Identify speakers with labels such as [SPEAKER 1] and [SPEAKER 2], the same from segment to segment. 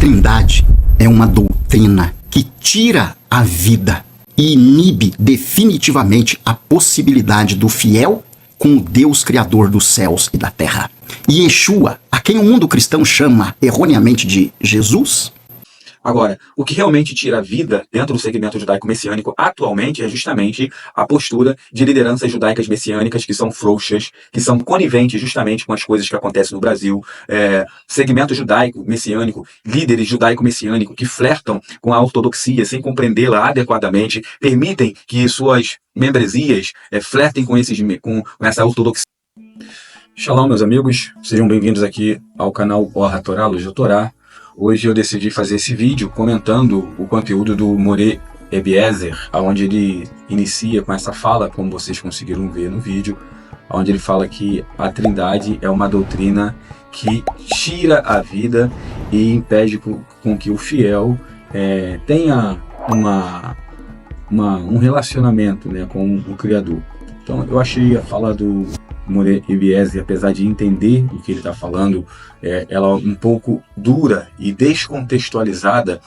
[SPEAKER 1] Trindade é uma doutrina que tira a vida e inibe definitivamente a possibilidade do fiel com o Deus Criador dos céus e da terra. E Yeshua, a quem o mundo cristão chama erroneamente de Jesus.
[SPEAKER 2] Agora, o que realmente tira a vida dentro do segmento judaico-messiânico atualmente é justamente a postura de lideranças judaicas messiânicas que são frouxas, que são coniventes justamente com as coisas que acontecem no Brasil, segmento judaico-messiânico, líderes judaico-messiânicos que flertam com a ortodoxia sem compreendê-la adequadamente, permitem que suas membresias flertem com essa ortodoxia. Shalom, meus amigos, sejam bem-vindos aqui ao canal Or Torá, Luz do Torá. Hoje eu decidi fazer esse vídeo comentando o conteúdo do Moré Eliezer, onde ele inicia com essa fala, como vocês conseguiram ver no vídeo, onde ele fala que a Trindade é uma doutrina que tira a vida e impede com que o fiel tenha um relacionamento, né, com o Criador. Então eu achei a fala do Moré Eliezer, apesar de entender o que ele está falando, ela é um pouco dura e descontextualizada,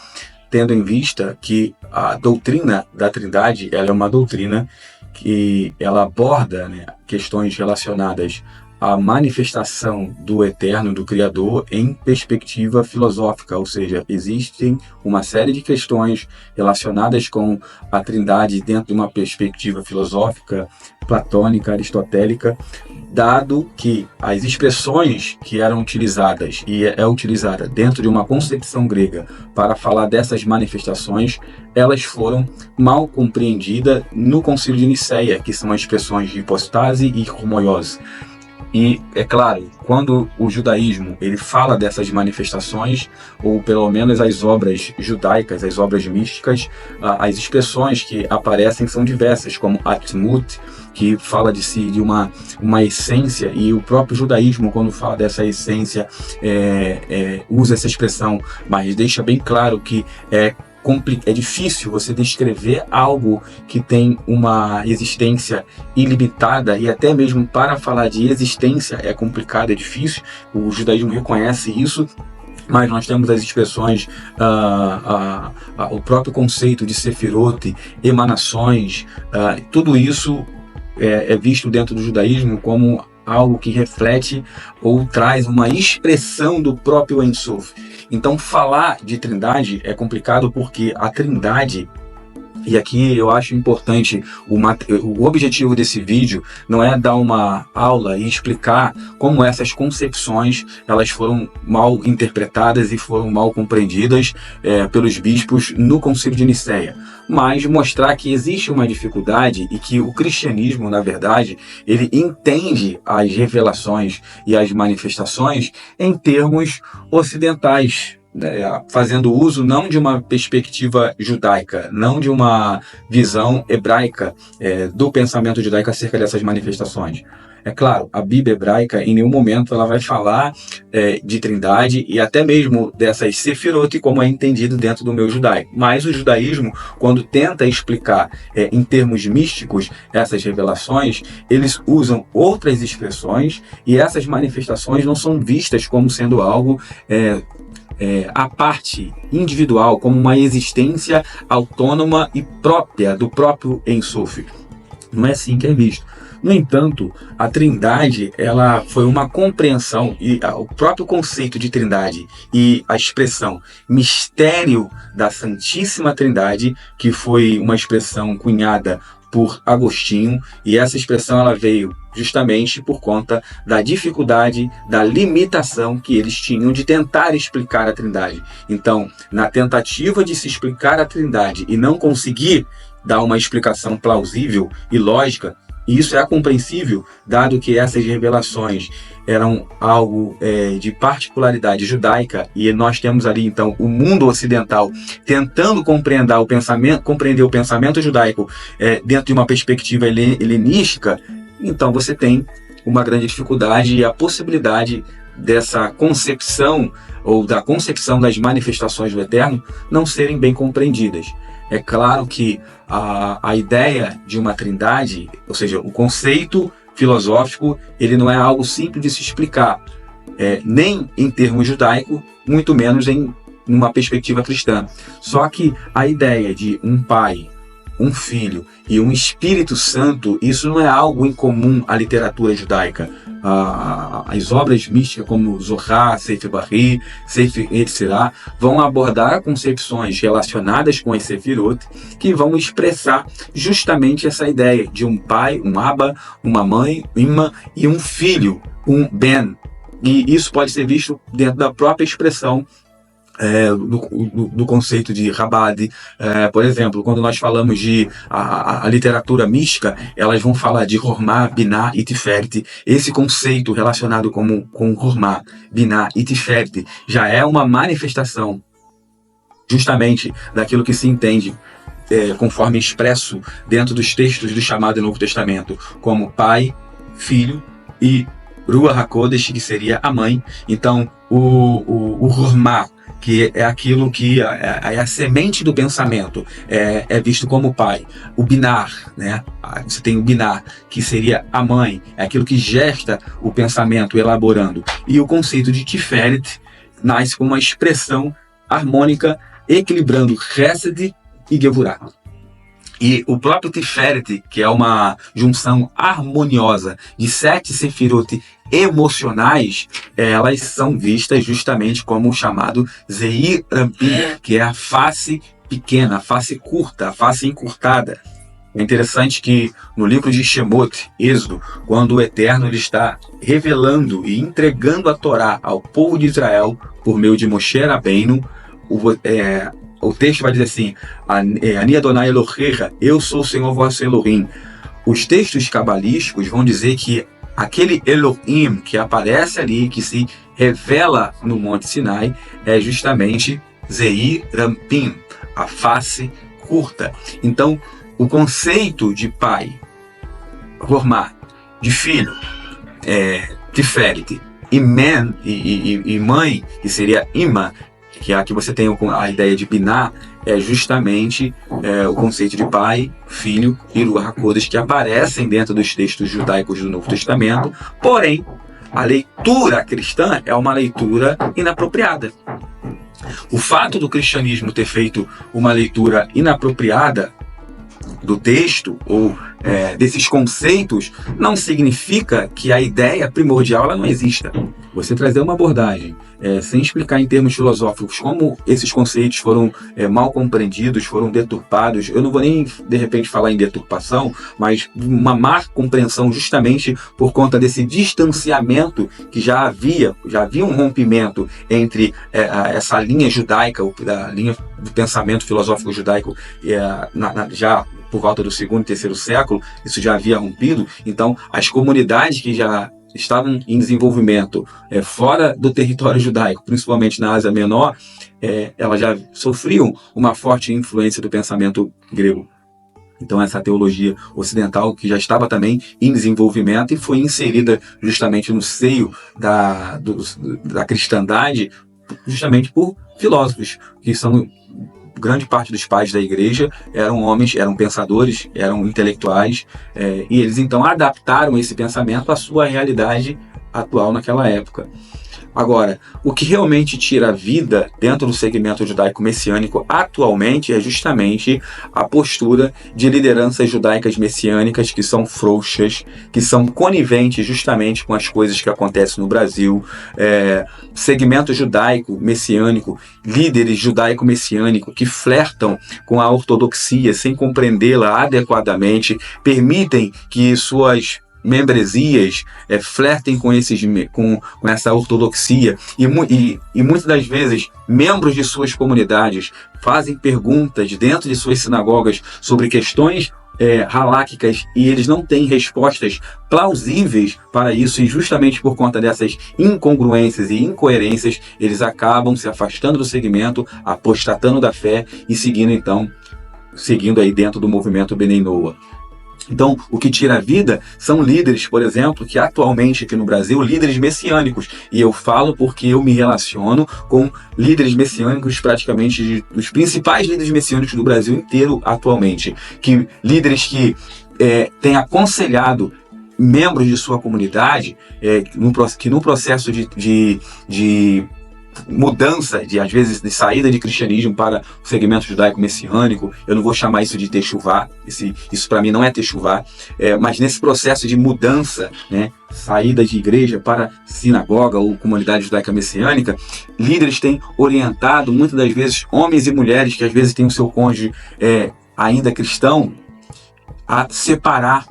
[SPEAKER 2] tendo em vista que a doutrina da Trindade ela é uma doutrina que ela aborda, né, questões relacionadas à manifestação do Eterno, do Criador, em perspectiva filosófica, ou seja, existem uma série de questões relacionadas com a Trindade dentro de uma perspectiva filosófica, platônica, aristotélica, dado que as expressões que eram utilizadas e é utilizada dentro de uma concepção grega para falar dessas manifestações, elas foram mal compreendidas no Concílio de Nicéia, que são as expressões de hipostase e homoiose. E, é claro, quando o judaísmo ele fala dessas manifestações, ou pelo menos as obras judaicas, as obras místicas, as expressões que aparecem são diversas, como Atmut, que fala de si, de uma essência, e o próprio judaísmo, quando fala dessa essência, usa essa expressão, mas deixa bem claro que é difícil você descrever algo que tem uma existência ilimitada, e até mesmo para falar de existência é complicado, é difícil. O judaísmo reconhece isso, mas nós temos as expressões, o próprio conceito de sefirot, emanações, tudo isso é visto dentro do judaísmo como algo que reflete ou traz uma expressão do próprio Ein Sof. Então falar de Trindade é complicado porque a Trindade, e aqui eu acho importante, o objetivo desse vídeo não é dar uma aula e explicar como essas concepções elas foram mal interpretadas e foram mal compreendidas pelos bispos no Concílio de Nicéia, mas mostrar que existe uma dificuldade e que o cristianismo, na verdade, ele entende as revelações e as manifestações em termos ocidentais, fazendo uso não de uma perspectiva judaica, não de uma visão hebraica do pensamento judaico acerca dessas manifestações. É claro, a Bíblia hebraica em nenhum momento ela vai falar de Trindade e até mesmo dessas sefirot como é entendido dentro do meio judaico. Mas o judaísmo, quando tenta explicar em termos místicos essas revelações, eles usam outras expressões e essas manifestações não são vistas como sendo algo a parte individual, como uma existência autônoma e própria do próprio Ein Sof. Não é assim que é visto. No entanto, a Trindade ela foi uma compreensão, e o próprio conceito de Trindade e a expressão mistério da Santíssima Trindade, que foi uma expressão cunhada por Agostinho, e essa expressão ela veio justamente por conta da dificuldade, da limitação que eles tinham de tentar explicar a Trindade. Então, na tentativa de se explicar a Trindade e não conseguir dar uma explicação plausível e lógica, e isso é compreensível, dado que essas revelações eram algo de particularidade judaica, e nós temos ali então o mundo ocidental tentando compreender o pensamento judaico dentro de uma perspectiva helenística. Então você tem uma grande dificuldade e a possibilidade dessa concepção ou da concepção das manifestações do Eterno não serem bem compreendidas. É claro que a ideia de uma trindade, ou seja, o conceito filosófico, ele não é algo simples de se explicar, nem em termos judaico, muito menos em numa perspectiva cristã. Só que a ideia de um pai, um filho e um Espírito Santo, isso não é algo incomum à literatura judaica. As obras místicas como Zohar, Sefer Bahri, Sefer Yetzirah vão abordar concepções relacionadas com as Sefirot que vão expressar justamente essa ideia de um pai, um Abba, uma mãe, Imma e um filho, um Ben. E isso pode ser visto dentro da própria expressão do conceito de Chabad. Por exemplo, quando nós falamos de a literatura mística, elas vão falar de Hormá, Biná e Tiferet. Esse conceito relacionado com Hormá, Biná e Tiferet já é uma manifestação justamente daquilo que se entende conforme expresso dentro dos textos do chamado Novo Testamento, como Pai, Filho e Ruach HaKodesh, que seria a mãe. Então, o Hormá, que é aquilo que é a semente do pensamento, é visto como pai. O binar, né? Você tem o binar, que seria a mãe, é aquilo que gesta o pensamento, elaborando. E o conceito de Tiferet nasce como uma expressão harmônica, equilibrando Chesed e Gevurah. E o próprio Tiferet, que é uma junção harmoniosa de 7 sefirot emocionais, elas são vistas justamente como o chamado Zeir Anpin, que é a face pequena, a face curta, a face encurtada. É interessante que no livro de Shemot, Êxodo, quando o Eterno ele está revelando e entregando a Torá ao povo de Israel por meio de Moshe Rabbeinu, o texto vai dizer assim: Ani Adonai Elohecha, eu sou o Senhor vosso Elohim. Os textos cabalísticos vão dizer que aquele Elohim que aparece ali, que se revela no Monte Sinai, é justamente Zeir Anpin, a face curta. Então, o conceito de pai, Hormá, de filho, Tiferet, e men, e mãe, que seria Ima, que aqui você tem a ideia de Biná, é justamente o conceito de pai, filho e Ruach HaKodesh, que aparecem dentro dos textos judaicos do Novo Testamento. Porém, a leitura cristã é uma leitura inapropriada. O fato do cristianismo ter feito uma leitura inapropriada do texto ou desses conceitos não significa que a ideia primordial ela não exista. Você trazer uma abordagem sem explicar em termos filosóficos como esses conceitos foram mal compreendidos, foram deturpados, eu não vou nem de repente falar em deturpação, mas uma má compreensão justamente por conta desse distanciamento que já havia um rompimento entre essa linha judaica, a linha do pensamento filosófico judaico já por volta do 2º e 3º século, isso já havia rompido. Então as comunidades que já estavam em desenvolvimento fora do território judaico, principalmente na Ásia Menor, elas já sofriam uma forte influência do pensamento grego. Então essa teologia ocidental que já estava também em desenvolvimento e foi inserida justamente no seio da cristandade, justamente por filósofos, que são grande parte dos pais da igreja, eram homens, eram pensadores, eram intelectuais, e eles então adaptaram esse pensamento à sua realidade atual naquela época. Agora, o que realmente tira a vida dentro do segmento judaico-messiânico atualmente é justamente a postura de lideranças judaicas messiânicas que são frouxas, que são coniventes justamente com as coisas que acontecem no Brasil, segmento judaico-messiânico, líderes judaico-messiânicos que flertam com a ortodoxia sem compreendê-la adequadamente, permitem que suas membresias flertem com essa ortodoxia e muitas das vezes membros de suas comunidades fazem perguntas dentro de suas sinagogas sobre questões haláquicas e eles não têm respostas plausíveis para isso, e justamente por conta dessas incongruências e incoerências eles acabam se afastando do segmento, apostatando da fé e seguindo aí dentro do movimento Benei Noah. Então, o que tira a vida são líderes, por exemplo, que atualmente aqui no Brasil, líderes messiânicos. E eu falo porque eu me relaciono com líderes messiânicos, praticamente dos principais líderes messiânicos do Brasil inteiro atualmente. Líderes que têm aconselhado membros de sua comunidade que no processo de mudança, às vezes, de saída de cristianismo para o segmento judaico-messiânico. Eu não vou chamar isso de techuvá, isso para mim não é techuvá, mas nesse processo de mudança, né, saída de igreja para sinagoga ou comunidade judaica-messiânica, líderes têm orientado, muitas das vezes, homens e mulheres que às vezes têm o seu cônjuge ainda cristão, a separar,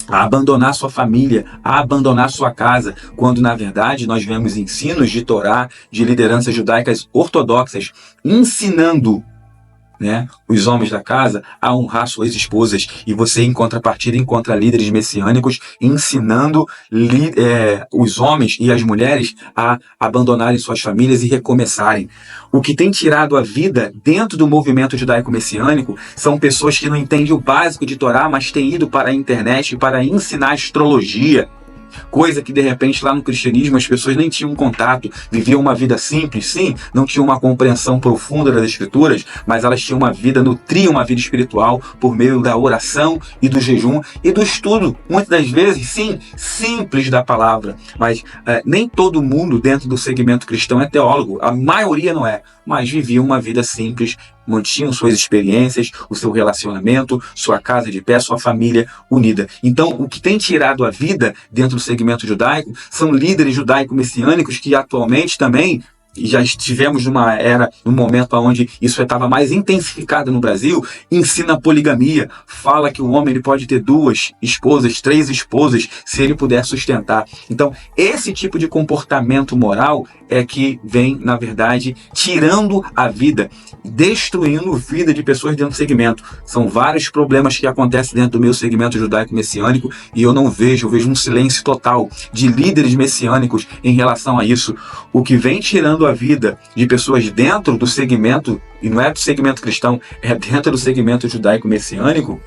[SPEAKER 2] a abandonar sua família, a abandonar sua casa, quando na verdade nós vemos ensinos de Torá, de lideranças judaicas ortodoxas, ensinando, né, os homens da casa a honrar suas esposas, e você em contrapartida encontra líderes messiânicos ensinando os homens e as mulheres a abandonarem suas famílias e recomeçarem. O que tem tirado a vida dentro do movimento judaico-messiânico são pessoas que não entendem o básico de Torá, mas têm ido para a internet para ensinar astrologia, coisa que de repente lá no cristianismo as pessoas nem tinham contato, viviam uma vida simples, sim, não tinham uma compreensão profunda das escrituras, mas elas tinham uma vida, nutriam uma vida espiritual por meio da oração e do jejum e do estudo, muitas das vezes, sim, simples da palavra. Mas nem todo mundo dentro do segmento cristão é teólogo, a maioria não é, mas viviam uma vida simples, mantinham suas experiências, o seu relacionamento, sua casa de pé, sua família unida. Então, o que tem tirado a vida dentro do segmento judaico são líderes judaico-messiânicos que atualmente também, já estivemos num momento onde isso estava mais intensificado no Brasil, ensina a poligamia, fala que o homem ele pode ter 2 esposas, 3 esposas, se ele puder sustentar. Então, esse tipo de comportamento moral é que vem, na verdade, tirando a vida, destruindo a vida de pessoas dentro do segmento. São vários problemas que acontecem dentro do meu segmento judaico-messiânico e eu vejo um silêncio total de líderes messiânicos em relação a isso. O que vem tirando a vida de pessoas dentro do segmento, e não é do segmento cristão, é dentro do segmento judaico-messiânico,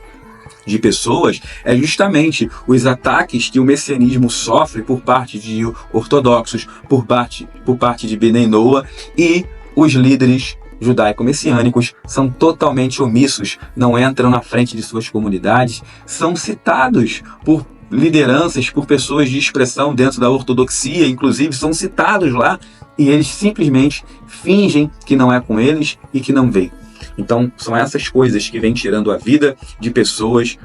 [SPEAKER 2] de pessoas, é justamente os ataques que o messianismo sofre por parte de ortodoxos, por parte de Bnei Noah, e os líderes judaico-messiânicos são totalmente omissos, não entram na frente de suas comunidades, são citados por lideranças, por pessoas de expressão dentro da ortodoxia, inclusive são citados lá, e eles simplesmente fingem que não é com eles e que não veem. Então, são essas coisas que vêm tirando a vida de pessoas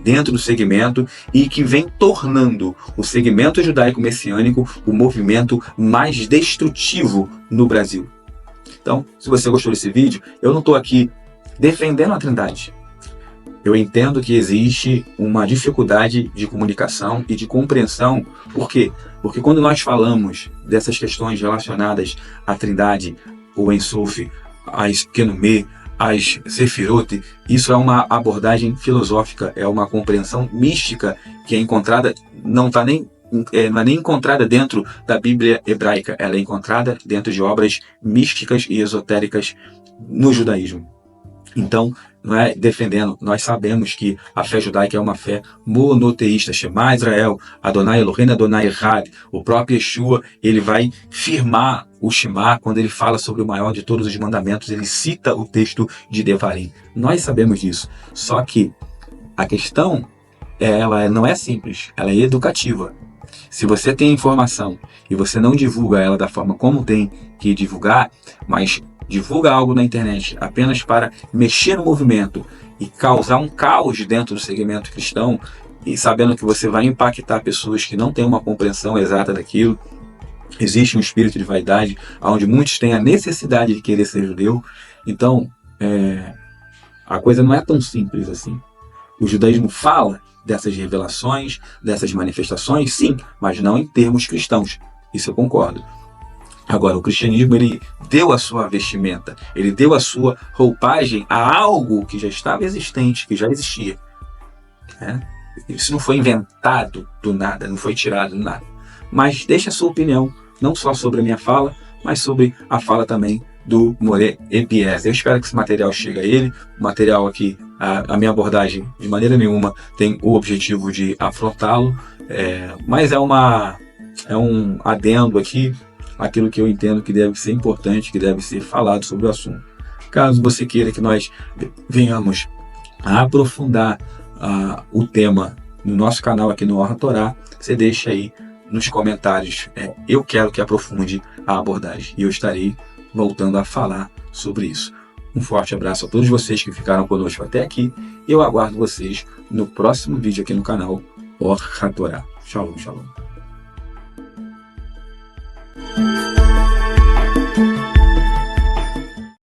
[SPEAKER 2] dentro do segmento e que vem tornando o segmento judaico-messiânico o movimento mais destrutivo no Brasil. Então, se você gostou desse vídeo, eu não estou aqui defendendo a Trindade. Eu entendo que existe uma dificuldade de comunicação e de compreensão. Por quê? Porque quando nós falamos dessas questões relacionadas à Trindade, o Ein Sof, as Kenumé, as Sefirot, isso é uma abordagem filosófica, é uma compreensão mística que é encontrada, não é nem encontrada dentro da Bíblia hebraica, ela é encontrada dentro de obras místicas e esotéricas no judaísmo. Então, não é defendendo, nós sabemos que a fé judaica é uma fé monoteísta, Shema Israel, Adonai Eloheinu Adonai Echad. O próprio Yeshua, ele vai firmar o Shema quando ele fala sobre o maior de todos os mandamentos, ele cita o texto de Devarim. Nós sabemos disso, só que a questão, ela não é simples, ela é educativa. Se você tem informação e você não divulga ela da forma como tem que divulgar, mas divulga algo na internet apenas para mexer no movimento e causar um caos dentro do segmento cristão, e sabendo que você vai impactar pessoas que não têm uma compreensão exata daquilo, existe um espírito de vaidade, onde muitos têm a necessidade de querer ser judeu. Então, a coisa não é tão simples assim. O judaísmo fala dessas revelações, dessas manifestações, sim, mas não em termos cristãos. Isso eu concordo. Agora, o cristianismo, ele deu a sua vestimenta, ele deu a sua roupagem a algo que já estava existente, que já existia. Isso não foi inventado do nada, não foi tirado do nada. Mas deixe a sua opinião, não só sobre a minha fala, mas sobre a fala também do Moré Eliezer. Eu espero que esse material chegue a ele. O material aqui, a minha abordagem, de maneira nenhuma, tem o objetivo de afrontá-lo, mas é um adendo aqui, aquilo que eu entendo que deve ser importante, que deve ser falado sobre o assunto. Caso você queira que nós venhamos a aprofundar o tema no nosso canal aqui no Orra Torá, você deixa aí nos comentários. Eu quero que aprofunde a abordagem e eu estarei voltando a falar sobre isso. Um forte abraço a todos vocês que ficaram conosco até aqui. Eu aguardo vocês no próximo vídeo aqui no canal Or HaTorah. Shalom, shalom.